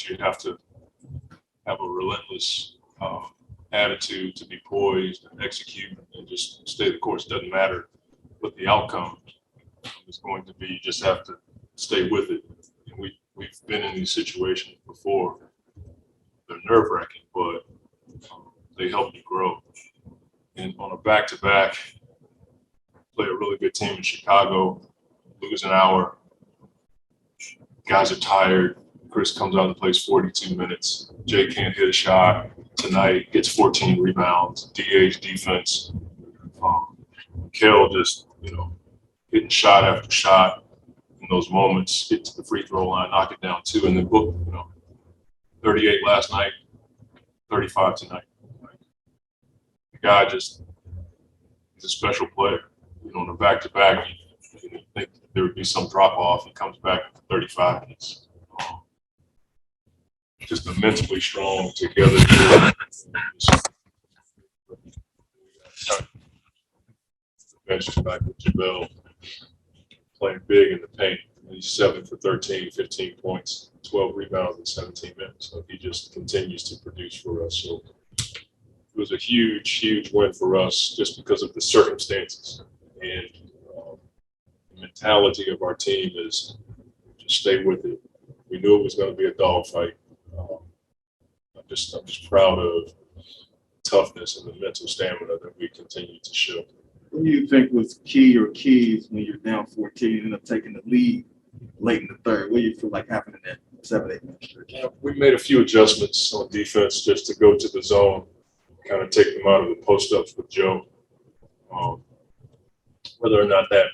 But you have to have a relentless attitude to be poised and execute and just stay the course. Doesn't matter what the outcome is going to be. You just have to stay with it. And we've been in these situations before. They're nerve-wracking, but they help you grow. And on a back-to-back, play a really good team in Chicago, lose an hour. Guys are tired. Chris comes out and plays 42 minutes. Jay can't hit a shot tonight, gets 14 rebounds, DH defense. Mikal just, hitting shot after shot in those moments, get to the free throw line, knock it down 2, and then Book, 38 last night, 35 tonight. The guy he's a special player. On the back-to-back, you think there would be some drop-off. He comes back at 35 minutes. Just a mentally strong together. Bench back with JaVale playing big in the paint. He's 7 for 13, 15 points, 12 rebounds in 17 minutes. So he just continues to produce for us. So it was a huge, huge win for us just because of the circumstances. And the mentality of our team is just stay with it. We knew it was going to be a dogfight. I'm just proud of toughness and the mental stamina that we continue to show. What do you think was key or keys when you're down 14 and end up taking the lead late in the third? What do you feel like happened in that 7-8 minute stretch? We made a few adjustments on defense just to go to the zone, kind of take them out of the post-ups with Joe. Whether or not that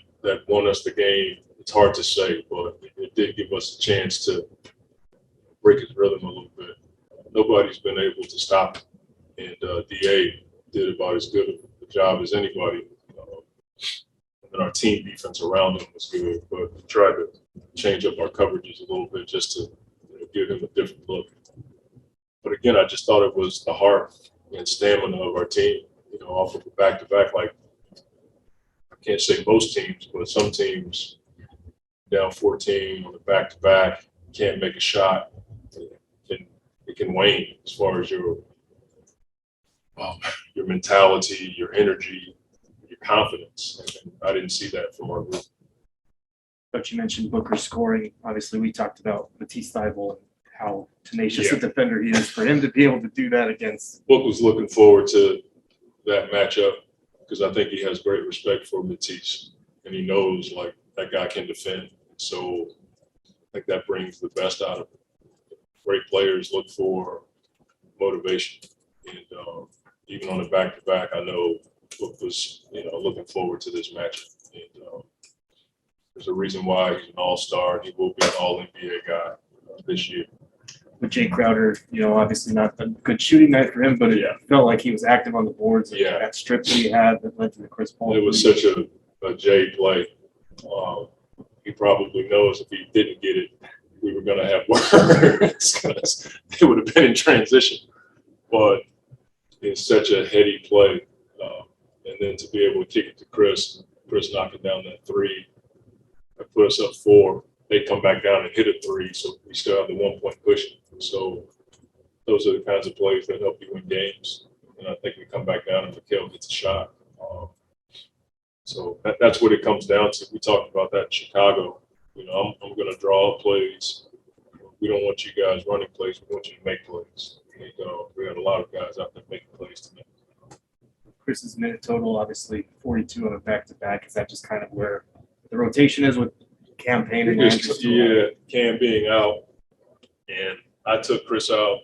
won us the game, it's hard to say, but it did give us a chance to break his rhythm a little bit. Nobody's been able to stop him, and DA did about as good a job as anybody. And our team defense around him was good, but we tried to change up our coverages a little bit just to give him a different look. But again, I just thought it was the heart and stamina of our team, off of the back-to-back. Like, I can't say most teams, but some teams down 14 on the back-to-back can't make a shot. It can wane as far as your mentality, your energy, your confidence. And I didn't see that from our group. But you mentioned Booker scoring. Obviously, we talked about Matisse Thybulle and how tenacious a defender he is. For him to be able to do that against Book was looking forward to that matchup because I think he has great respect for Matisse, and he knows like that guy can defend. So I think that brings the best out of him. Great players look for motivation, and even on the back-to-back, I know Book was looking forward to this matchup. And there's a reason why he's an all-star. He will be an all-NBA guy this year. with Jay Crowder, obviously not a good shooting night for him, but it felt like he was active on the boards. Yeah. That strip that he had that led to the Chris Paul. It was such a Jay play. He probably knows if he didn't get it, we were going to have words because it would have been in transition. But it's such a heady play. And then to be able to kick it to Chris knocking down that three, that put us up 4. They come back down and hit a 3, so we still have the 1-point cushion. So those are the kinds of plays that help you win games. And I think we come back down and Mikal gets a shot. So that's what it comes down to. We talked about that in Chicago. I'm going to draw up plays. We don't want you guys running plays. We want you to make plays. And, we had a lot of guys out there making plays tonight. Chris's minute total, obviously 42 on a back-to-back. Is that just kind of where the rotation is with campaign and Cam being out, and I took Chris out.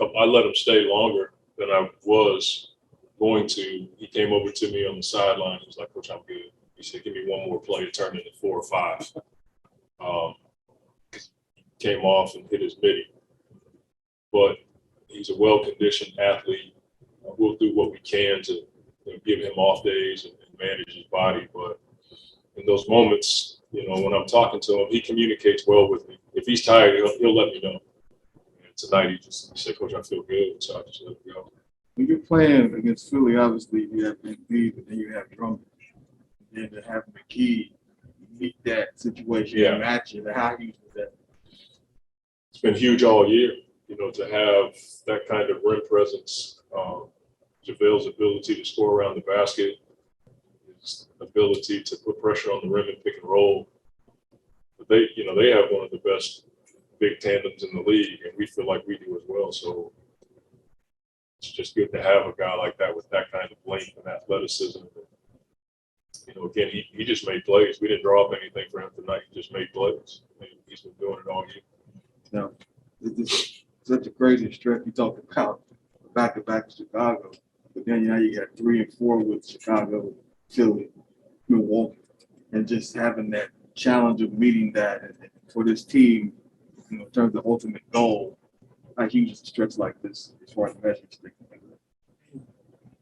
I let him stay longer than I was going to. He came over to me on the sideline. He was like, "Coach, I'm good." He said, "Give me one more play to turn into 4 or 5." Came off and hit his midi, but he's a well-conditioned athlete. We'll do what we can to give him off days and manage his body, but in those moments, when I'm talking to him, he communicates well with me. If he's tired, he'll let me know. And tonight, he said, "Coach, I feel good," so I just let him go. When you're playing against Philly, obviously you have Embiid, but then you have Drummond. And then to have McKee meet that situation and match it, how huge was that? it's been huge all year, to have that kind of rim presence. JaVale's ability to score around the basket, his ability to put pressure on the rim and pick and roll. But they have one of the best big tandems in the league, and we feel like we do as well. So it's just good to have a guy like that with that kind of length and athleticism. Again, he just made plays. We didn't draw up anything for him tonight. He just made plays. He's been doing it all year. No, it's such a crazy stretch. You talk about back-to-back to Chicago, but then now you got 3 and 4 with Chicago, Philly, Milwaukee, and just having that challenge of meeting that and for this team, in terms of ultimate goal, how huge is a stretch like this as far as measuring stick?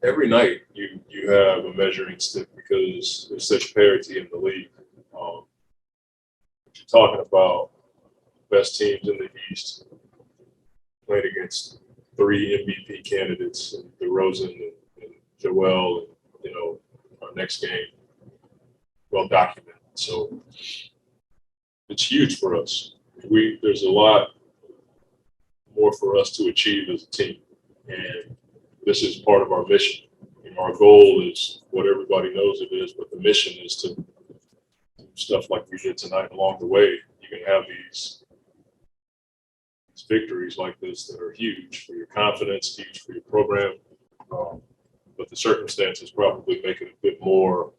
Every night you have a measuring stick because there's such parity in the league. You're talking about best teams in the East playing against 3 MVP candidates, and DeRozan and Joel, and our next game, well documented. So it's huge for us. There's a lot more for us to achieve as a team, and this is part of our mission. Our goal is what everybody knows it is, but the mission is to do stuff like we did tonight along the way. You can have these victories like this that are huge for your confidence, huge for your program, but the circumstances probably make it a bit more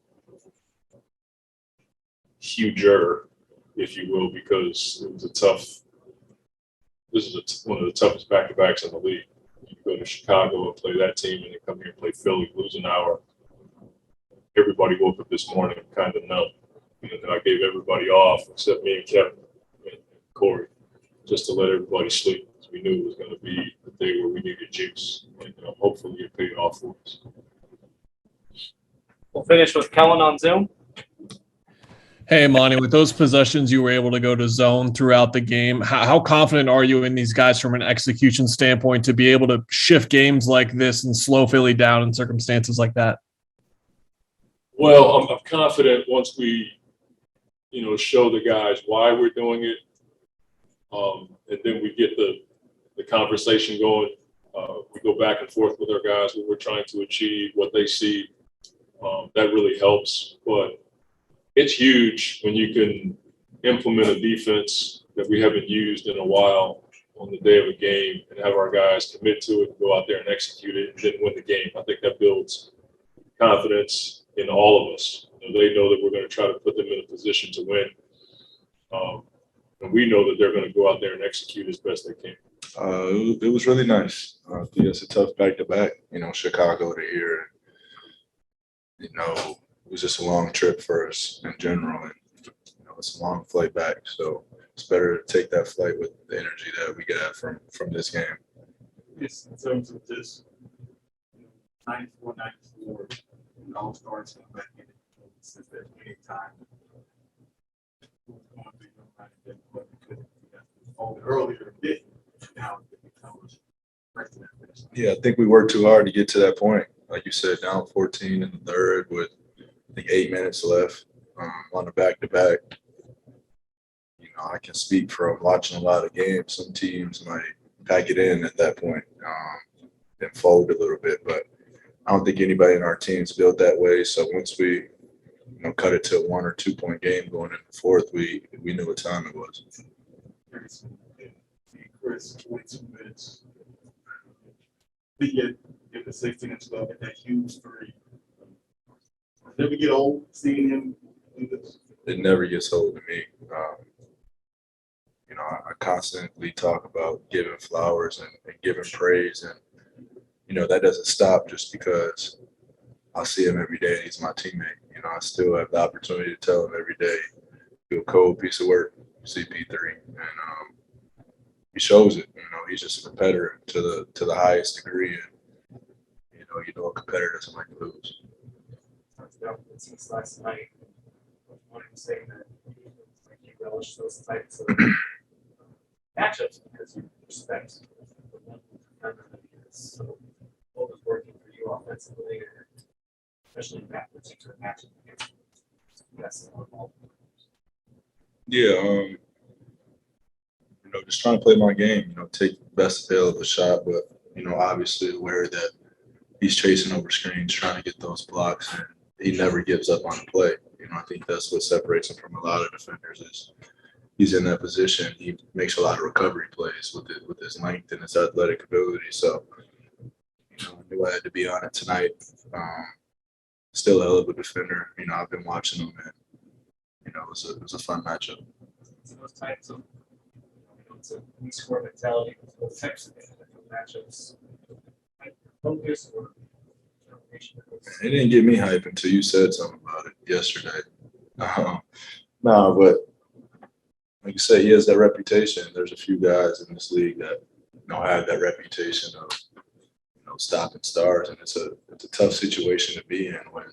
huger, if you will, because it was this is one of the toughest back-to-backs in the league. You go to Chicago and play that team, and then come here and play Philly, lose an hour. Everybody woke up this morning kind of numb. And then I gave everybody off except me and Kevin and Corey, just to let everybody sleep, because we knew it was going to be the day where we needed juice. And hopefully it paid off for us. We'll finish with Kellen on Zoom. Hey, Monty, with those possessions, you were able to go to zone throughout the game. How confident are you in these guys from an execution standpoint to be able to shift games like this and slow Philly down in circumstances like that? Well, I'm confident once we, show the guys why we're doing it, and then we get the conversation going. We go back and forth with our guys, what we're trying to achieve, what they see. That really helps, but it's huge when you can implement a defense that we haven't used in a while on the day of a game and have our guys commit to it, go out there and execute it, and then win the game. I think that builds confidence in all of us. They know that we're going to try to put them in a position to win. And we know that they're going to go out there and execute as best they can. It was really nice. I think it's a tough back-to-back, Chicago to here. It was just a long trip for us in general, and it's a long flight back. So it's better to take that flight with the energy that we get from this game. It's in terms of this 94, and All-Stars come back in since there's any time. Earlier a bit, now it becomes Yeah, I think we worked too hard to get to that point. Like you said, down 14 in the third with, I think, 8 minutes left on the back-to-back. I can speak from watching a lot of games. Some teams might pack it in at that point and fold a little bit, but I don't think anybody in our team's built that way. So once we, cut it to a 1 or 2 point game going into the fourth, we knew what time it was. Chris, 22 minutes. But yet, if the 16 and 12 get that huge three, never get old seeing him do this. It never gets old to me. I constantly talk about giving flowers and giving praise, and that doesn't stop just because I see him every day and he's my teammate. I still have the opportunity to tell him every day, do a cold piece of work, CP3, and he shows it. He's just a competitor to the highest degree, and a competitor doesn't like to lose. Since last night, wanted to say that you relish those types of matchups because you respect the one defender that he is. So, what was working for you offensively, or especially in that particular matchup against the best in the world? Yeah, just trying to play my game, take the best available shot, but, obviously aware that he's chasing over screens, trying to get those blocks, and he never gives up on the play. I think that's what separates him from a lot of defenders is he's in that position. He makes a lot of recovery plays with his length and his athletic ability. So, I knew I had to be on it tonight. Still a hell of a defender. I've been watching him, and, it was a fun matchup. So those types of, it's a we score mentality, those types of matchups, like focus or determination. It didn't get me hype until you said something about it yesterday. No, but like you said, he has that reputation. There's a few guys in this league that have that reputation of stopping stars, and it's a tough situation to be in when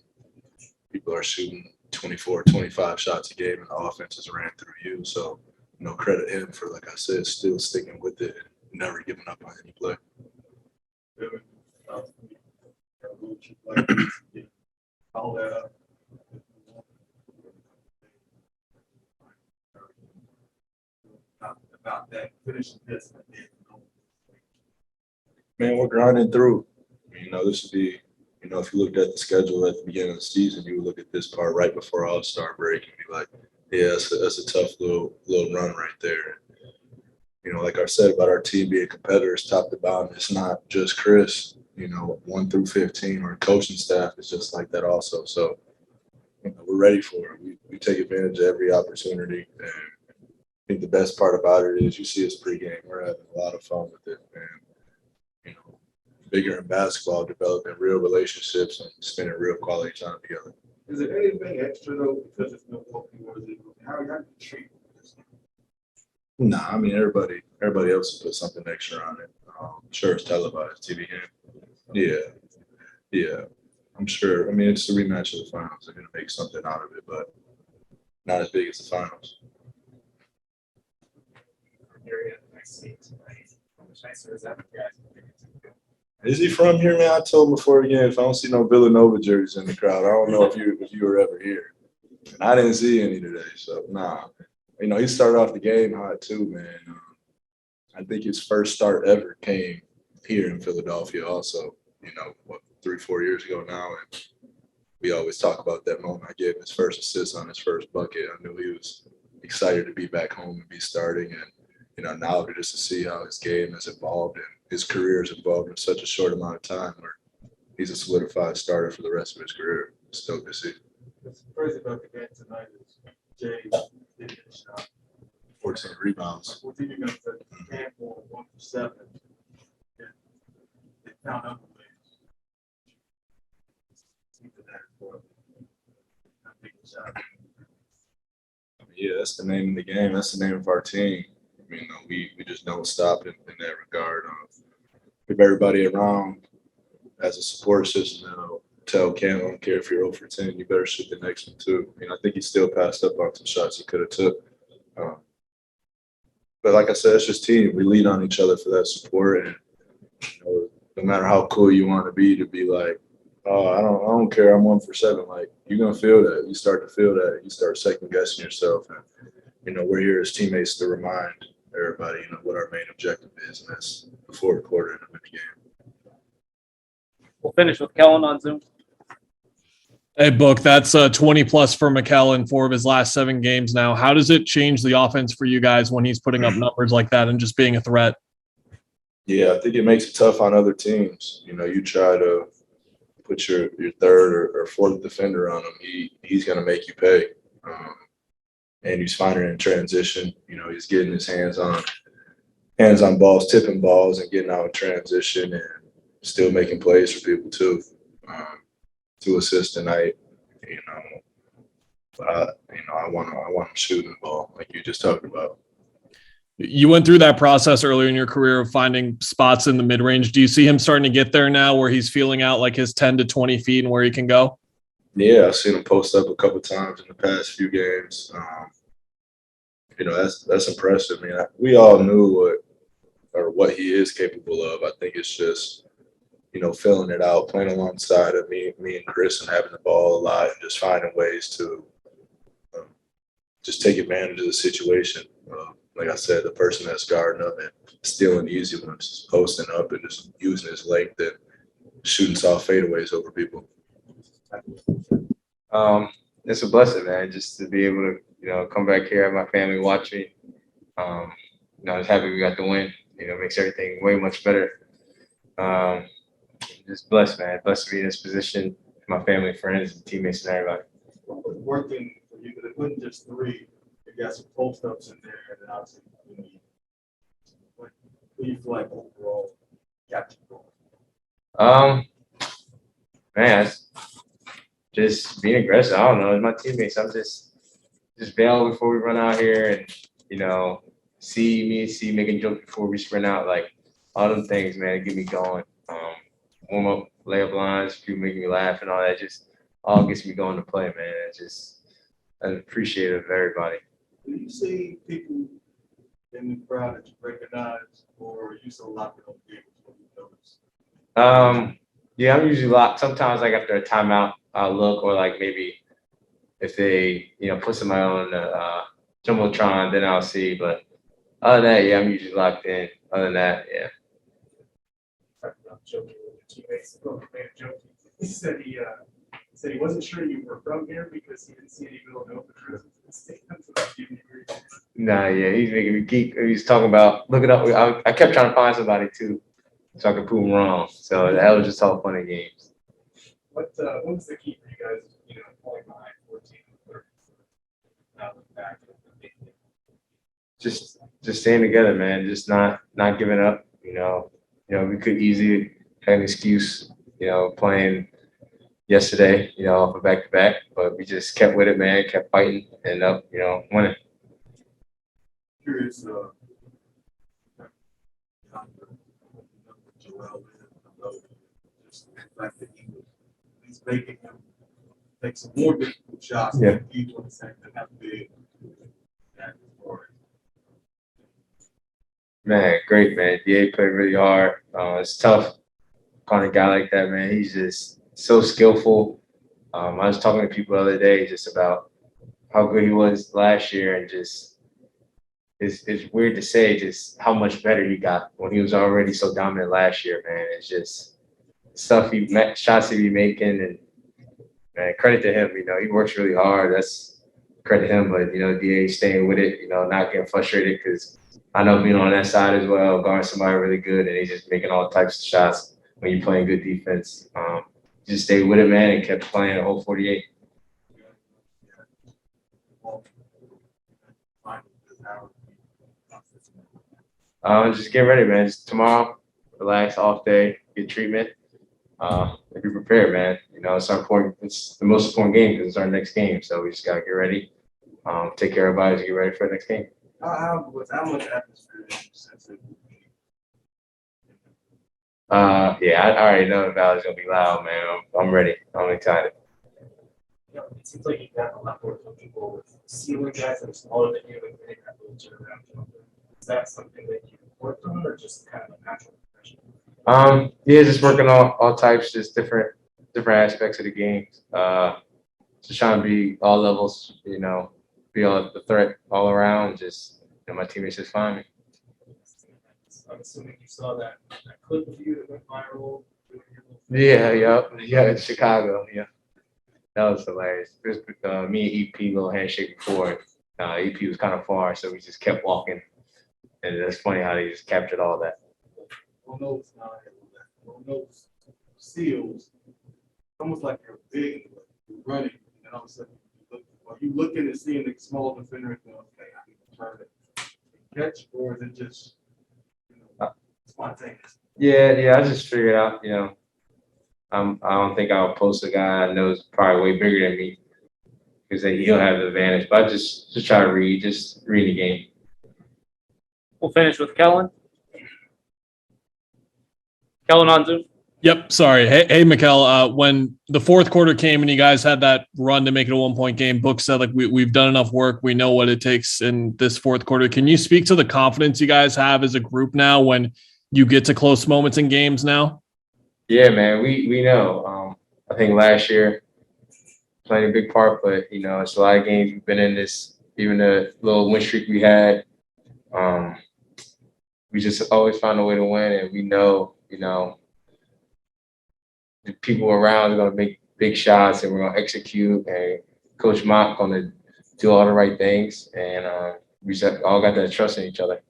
people are shooting 24, 25 shots a game and the offense is ran through you. So, credit him for, like I said, still sticking with it and never giving up on any play. All that up. About that finishing this. Man, we're grinding through. This would be, if you looked at the schedule at the beginning of the season, you would look at this part right before All-Star break and be like, yeah, that's a tough little run right there. Like I said about our team being competitors top to bottom, it's not just Chris, 1 through 15, or coaching staff is just like that also. So, we're ready for it. We take advantage of every opportunity. And I think the best part about it is you see us pregame. We're having a lot of fun with it. And, bigger in basketball, developing real relationships and spending real quality time together. Is there anything extra though, because it's Milwaukee, or is it, how you treat this? Nah, I mean, everybody else will put something extra on it. Sure, it's televised TV game. Yeah, I'm sure. I mean, it's a rematch of the finals. They're going to make something out of it, but not as big as the finals. Is he from here, man? I told him before the game, if I don't see no Villanova jerseys in the crowd, I don't know if you were ever here. And I didn't see any today, so nah. He started off the game hot too, man. I think his first start ever came here in Philadelphia also, 3-4 years ago now. And we always talk about that moment. I gave him his first assist on his first bucket. I knew he was excited to be back home and be starting. And, now just to see how his game has evolved and his career has evolved in such a short amount of time where he's a solidified starter for the rest of his career. Still to see. What's crazy about the game tonight is Jay did get a shot. 14 rebounds. 14 rebounds, handful, 1 for 7. And they found other ways. Yeah, that's the name of the game. That's the name of our team. We just don't stop in that regard. If everybody around has a support system that'll tell Cam, I don't care if you're 0 for 10, you better shoot the next one too. I think he still passed up on some shots he could have took. But like I said, it's just team. We lean on each other for that support, and no matter how cool you want to be like, oh, I don't care, I'm 1 for 7. Like, you're gonna feel that. You start to feel that. You start second guessing yourself, and we're here as teammates to remind everybody, what our main objective is, and that's the fourth quarter and to win the game. We'll finish with Kellen on Zoom. Hey, Book, that's 20 plus for Mikal in 4 of his last 7 games now. How does it change the offense for you guys when he's putting up numbers like that and just being a threat? Yeah, I think it makes it tough on other teams. You try to put your third or fourth defender on him, he's going to make you pay. And he's finding in transition. He's getting his hands on balls, tipping balls, and getting out in transition, and still making plays for people too. 2 assists tonight. But I want him shooting the ball like you just talked about. You went through that process earlier in your career of finding spots in the mid-range. Do you see him starting to get there now where he's feeling out like his 10 to 20 feet and where he can go? Yeah, I've seen him post up a couple times in the past few games. That's impressive. We all knew what he is capable of. I think it's just, filling it out, playing alongside of me and Chris, and having the ball a lot and just finding ways to just take advantage of the situation. like I said, the person that's guarding up and stealing the easy ones, just posting up and just using his length and shooting soft fadeaways over people. It's a blessing, man, just to be able to, come back here, have my family watch me. I was happy we got the win. Makes everything way much better. Just blessed, man. Blessed to be in this position. My family, friends, teammates, and everybody. What was working for you? Because it wasn't just three. You got some post ups in there, and then obviously, what do you feel like overall got you going? Man, just being aggressive. I don't know. It's my teammates. I'm just bail before we run out here, and see making jokes before we sprint out. Like all them things, man, get me going. Warm up, layup lines, people making me laugh, and all that. Just all gets me going to play, man. I'm appreciative of everybody. Do you see people in the crowd that you recognize, or are you so locked in on games when you notice? Yeah, I'm usually locked. Sometimes, like after a timeout, I'll look, or like maybe if they, put somebody on the jumbotron, then I'll see. But other than that, yeah, I'm usually locked in. Other than that, yeah. Joking with your teammates, he said he wasn't sure you were from here because he didn't see any Villanova jerseys in the stadium. Nah, yeah, he's making me geek. He's talking about look it up. I kept trying to find somebody too, so I could prove him wrong. So that was just all fun and games. What was the key for you guys? Falling behind 14 or 30 back. Just staying together, man. Just not giving up. We could easily have an excuse, playing yesterday, off a back-to-back, but we just kept with it, man, kept fighting, and up, winning. Curious, just the fact that he's making him take some more difficult shots. Yeah. Each one saying that have big. Man, great, man. DA played really hard. It's tough. On a guy like that, man, he's just so skillful. I was talking to people the other day just about how good he was last year, and just it's weird to say just how much better he got when he was already so dominant last year, man. It's just stuff shots he be making, and man, credit to him. He works really hard. That's credit to him. But DA staying with it. Not getting frustrated, because I know being on that side as well, guarding somebody really good, and he's just making all types of shots when you're playing good defense. Just stayed with it, man, and kept playing the whole 48. Just get ready, man. Just tomorrow, relax, off day, get treatment, and be prepared, man. It's our important. It's the most important game because it's our next game. So we just gotta get ready, take care of our bodies, get ready for the next game. How much atmosphere since it? Yeah, I already know the Valley's gonna be loud, man. I'm ready. I'm excited. It seems like you've got a lot more comfortable with ceiling guys that are smaller than you and getting that little turnaround jumper. Is that something that you worked on, or just kind of a natural progression? Yeah, just working on all types, just different aspects of the game. Just trying to be all levels, be all the threat all around. Just my teammates just find me. I'm assuming you saw that clip of you that went viral. Yeah, in Chicago, yeah. That was hilarious. It was me and EP little handshake before. EP was kind of far, so we just kept walking, and it's funny how they just captured all that. On those seals, almost like you're big, you're running, and all of a sudden you looking and seeing the small defender and going, okay, I need to turn it catch, or is it just spontaneous? Yeah, I just figured out, I don't think I'll post a guy I know is probably way bigger than me, because then he'll have the advantage. But I just try to read the game. We'll finish with Kellen. Kellen on Zoom. Yep. Sorry. Hey, Mikal. When the fourth quarter came and you guys had that run to make it a 1-point game, Book said, like, we've done enough work. We know what it takes in this fourth quarter. Can you speak to the confidence you guys have as a group now when you get to close moments in games now? Yeah, man, we know. I think last year played a big part, but it's a lot of games we've been in this. Even the little win streak we had, We just always find a way to win, and we know, the people around are gonna make big shots, and we're gonna execute, and Coach Mott gonna do all the right things, and we just all got that trust in each other.